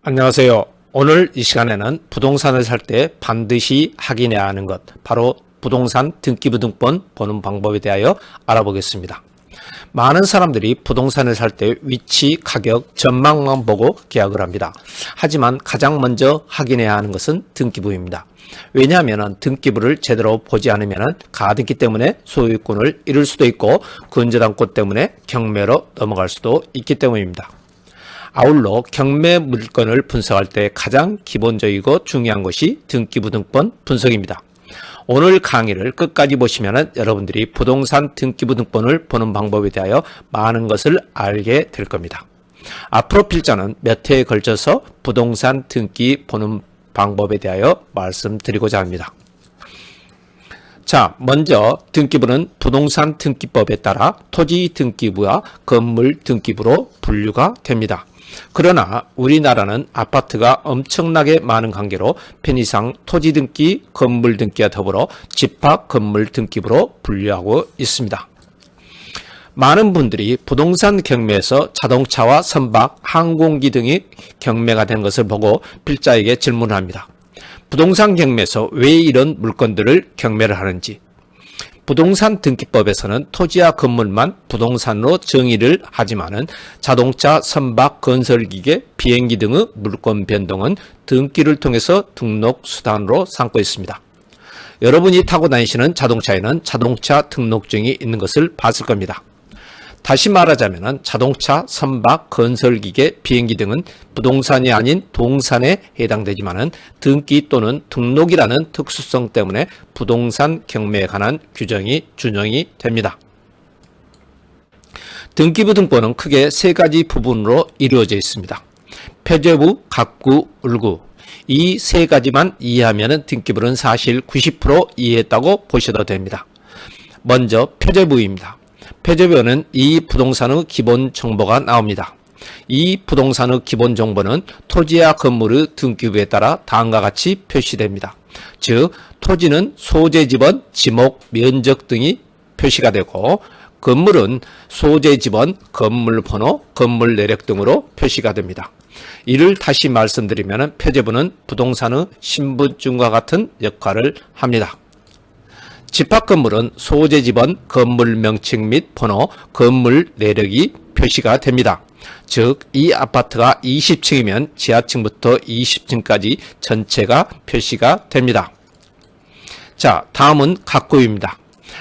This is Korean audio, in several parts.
안녕하세요. 오늘 이 시간에는 부동산을 살 때 반드시 확인해야 하는 것, 바로 부동산 등기부등본 보는 방법에 대하여 알아보겠습니다. 많은 사람들이 부동산을 살 때 위치, 가격, 전망만 보고 계약을 합니다. 하지만 가장 먼저 확인해야 하는 것은 등기부입니다. 왜냐하면 등기부를 제대로 보지 않으면 가등기 때문에 소유권을 잃을 수도 있고 근저당권 때문에 경매로 넘어갈 수도 있기 때문입니다. 아울러 경매 물건을 분석할 때 가장 기본적이고 중요한 것이 등기부등본 분석입니다. 오늘 강의를 끝까지 보시면 여러분들이 부동산 등기부등본을 보는 방법에 대하여 많은 것을 알게 될 겁니다. 앞으로 필자는 몇 회에 걸쳐서 부동산 등기 보는 방법에 대하여 말씀드리고자 합니다. 자, 먼저 등기부는 부동산 등기법에 따라 토지 등기부와 건물 등기부로 분류가 됩니다. 그러나 우리나라는 아파트가 엄청나게 많은 관계로 편의상 토지 등기, 건물 등기와 더불어 집합 건물 등기부로 분류하고 있습니다. 많은 분들이 부동산 경매에서 자동차와 선박, 항공기 등이 경매가 된 것을 보고 필자에게 질문을 합니다. 부동산 경매에서 왜 이런 물건들을 경매를 하는지. 부동산 등기법에서는 토지와 건물만 부동산으로 정의를 하지만은 자동차, 선박, 건설기계, 비행기 등의 물권 변동은 등기를 통해서 등록 수단으로 삼고 있습니다. 여러분이 타고 다니시는 자동차에는 자동차 등록증이 있는 것을 봤을 겁니다. 다시 말하자면 자동차, 선박, 건설기계, 비행기 등은 부동산이 아닌 동산에 해당되지만 등기 또는 등록이라는 특수성 때문에 부동산 경매에 관한 규정이 준용이 됩니다. 등기부 등본은 크게 세 가지 부분으로 이루어져 있습니다. 표제부, 갑구, 울구. 이 세 가지만 이해하면 등기부는 사실 90% 이해했다고 보셔도 됩니다. 먼저 표제부입니다. 표제부에는 이 부동산의 기본 정보가 나옵니다. 이 부동산의 기본 정보는 토지와 건물의 등기부에 따라 다음과 같이 표시됩니다. 즉, 토지는 소재 지번, 지목, 면적 등이 표시가 되고 건물은 소재 지번, 건물 번호, 건물 내력 등으로 표시가 됩니다. 이를 다시 말씀드리면 표제부는 부동산의 신분증과 같은 역할을 합니다. 집합 건물은 소재 지번, 건물 명칭 및 번호, 건물 내력이 표시가 됩니다. 즉, 이 아파트가 20층이면 지하층부터 20층까지 전체가 표시가 됩니다. 자, 다음은 갑구입니다.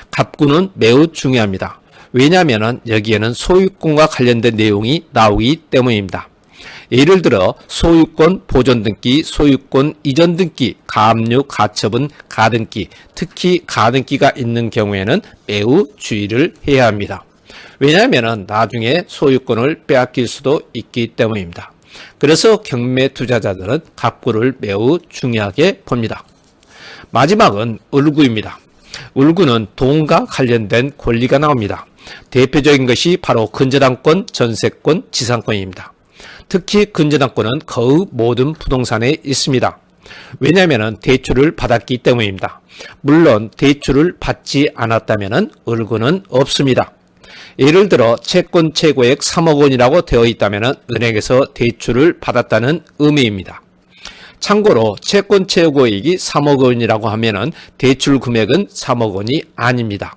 갑구는 매우 중요합니다. 왜냐하면 여기에는 소유권과 관련된 내용이 나오기 때문입니다. 예를 들어 소유권 보존 등기, 소유권 이전 등기, 가압류, 가처분, 가등기, 특히 가등기가 있는 경우에는 매우 주의를 해야 합니다. 왜냐하면 나중에 소유권을 빼앗길 수도 있기 때문입니다. 그래서 경매 투자자들은 갑구를 매우 중요하게 봅니다. 마지막은 울구입니다. 울구는 돈과 관련된 권리가 나옵니다. 대표적인 것이 바로 근저당권, 전세권, 지상권입니다. 특히 근저당권은 거의 모든 부동산에 있습니다. 왜냐하면 대출을 받았기 때문입니다. 물론 대출을 받지 않았다면 울구는 없습니다. 예를 들어 채권 최고액 3억 원이라고 되어 있다면 은행에서 대출을 받았다는 의미입니다. 참고로 채권 최고액이 3억 원이라고 하면 대출 금액은 3억 원이 아닙니다.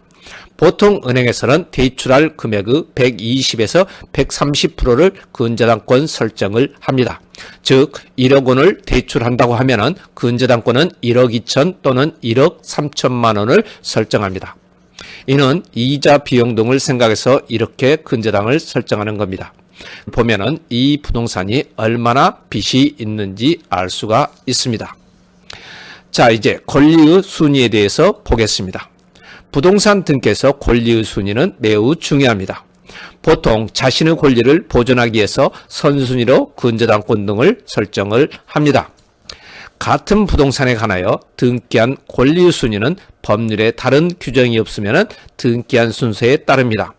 보통 은행에서는 대출할 금액의 120에서 130%를 근저당권 설정을 합니다. 즉 1억 원을 대출한다고 하면 근저당권은 1억 2천 또는 1억 3천만 원을 설정합니다. 이는 이자 비용 등을 생각해서 이렇게 근저당을 설정하는 겁니다. 보면은 이 부동산이 얼마나 빚이 있는지 알 수가 있습니다. 자, 이제 권리의 순위에 대해서 보겠습니다. 부동산 등기에서 권리의 순위는 매우 중요합니다. 보통 자신의 권리를 보존하기 위해서 선순위로 근저당권 등을 설정을 합니다. 같은 부동산에 관하여 등기한 권리의 순위는 법률에 다른 규정이 없으면 등기한 순서에 따릅니다.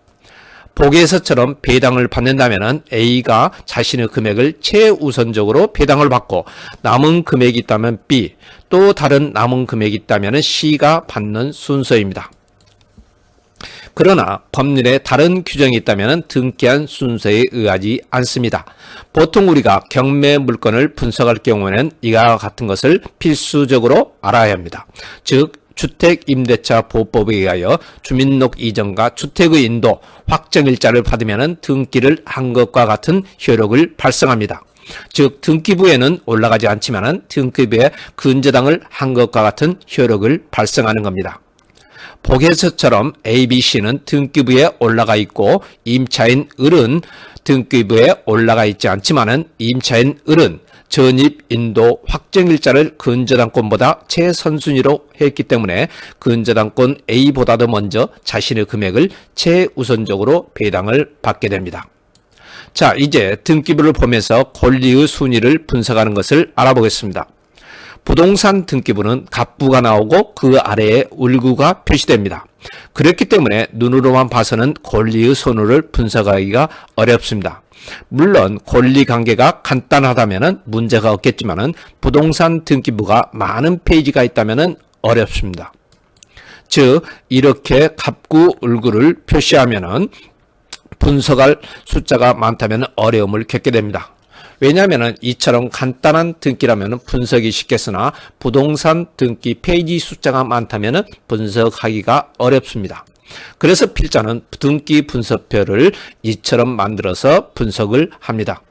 보기에서처럼 배당을 받는다면 A가 자신의 금액을 최우선적으로 배당을 받고 남은 금액이 있다면 B, 또 다른 남은 금액이 있다면 C가 받는 순서입니다. 그러나 법률에 다른 규정이 있다면 등기한 순서에 의하지 않습니다. 보통 우리가 경매 물건을 분석할 경우에는 이와 같은 것을 필수적으로 알아야 합니다. 즉 주택임대차 보호법에 의하여 주민록 이전과 주택의 인도 확정일자를 받으면 등기를 한 것과 같은 효력을 발생합니다. 즉 등기부에는 올라가지 않지만 등기부에 근저당을 한 것과 같은 효력을 발생하는 겁니다. 보게서처럼 ABC는 등기부에 올라가 있고 임차인 을은 등기부에 올라가 있지 않지만 임차인 을은 전입, 인도, 확정일자를 근저당권보다 최선순위로 했기 때문에 근저당권 A보다도 먼저 자신의 금액을 최우선적으로 배당을 받게 됩니다. 자, 이제 등기부를 보면서 권리의 순위를 분석하는 것을 알아보겠습니다. 부동산 등기부는 갑부가 나오고 그 아래에 을구가 표시됩니다. 그렇기 때문에 눈으로만 봐서는 권리의 선호를 분석하기가 어렵습니다. 물론 권리관계가 간단하다면 문제가 없겠지만 부동산 등기부가 많은 페이지가 있다면 어렵습니다. 즉 이렇게 갑구, 을구를 표시하면 분석할 숫자가 많다면 어려움을 겪게 됩니다. 왜냐하면 이처럼 간단한 등기라면 분석이 쉽겠으나 부동산 등기 페이지 숫자가 많다면 분석하기가 어렵습니다. 그래서 필자는 등기 분석표를 이처럼 만들어서 분석을 합니다.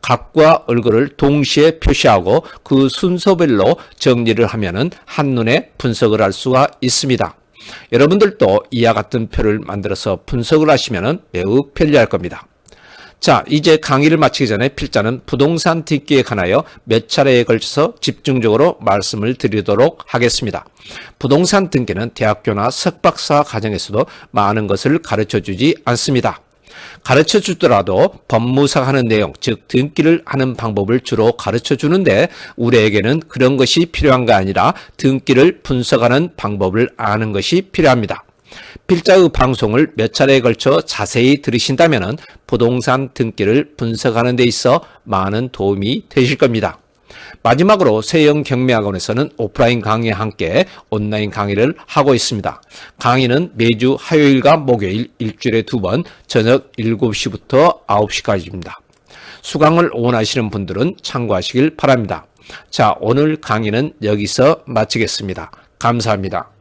갑과 을구를 동시에 표시하고 그 순서별로 정리를 하면 한눈에 분석을 할 수가 있습니다. 여러분들도 이와 같은 표를 만들어서 분석을 하시면 매우 편리할 겁니다. 자, 이제 강의를 마치기 전에 필자는 부동산 등기에 관하여 몇 차례에 걸쳐서 집중적으로 말씀을 드리도록 하겠습니다. 부동산 등기는 대학교나 석박사 과정에서도 많은 것을 가르쳐주지 않습니다. 가르쳐주더라도 법무사가 하는 내용, 즉 등기를 하는 방법을 주로 가르쳐주는데 우리에게는 그런 것이 필요한 게 아니라 등기를 분석하는 방법을 아는 것이 필요합니다. 필자의 방송을 몇 차례에 걸쳐 자세히 들으신다면 부동산 등기를 분석하는 데 있어 많은 도움이 되실 겁니다. 마지막으로 세영경매학원에서는 오프라인 강의와 함께 온라인 강의를 하고 있습니다. 강의는 매주 화요일과 목요일 일주일에 2번 저녁 7시부터 9시까지입니다. 수강을 원하시는 분들은 참고하시길 바랍니다. 자, 오늘 강의는 여기서 마치겠습니다. 감사합니다.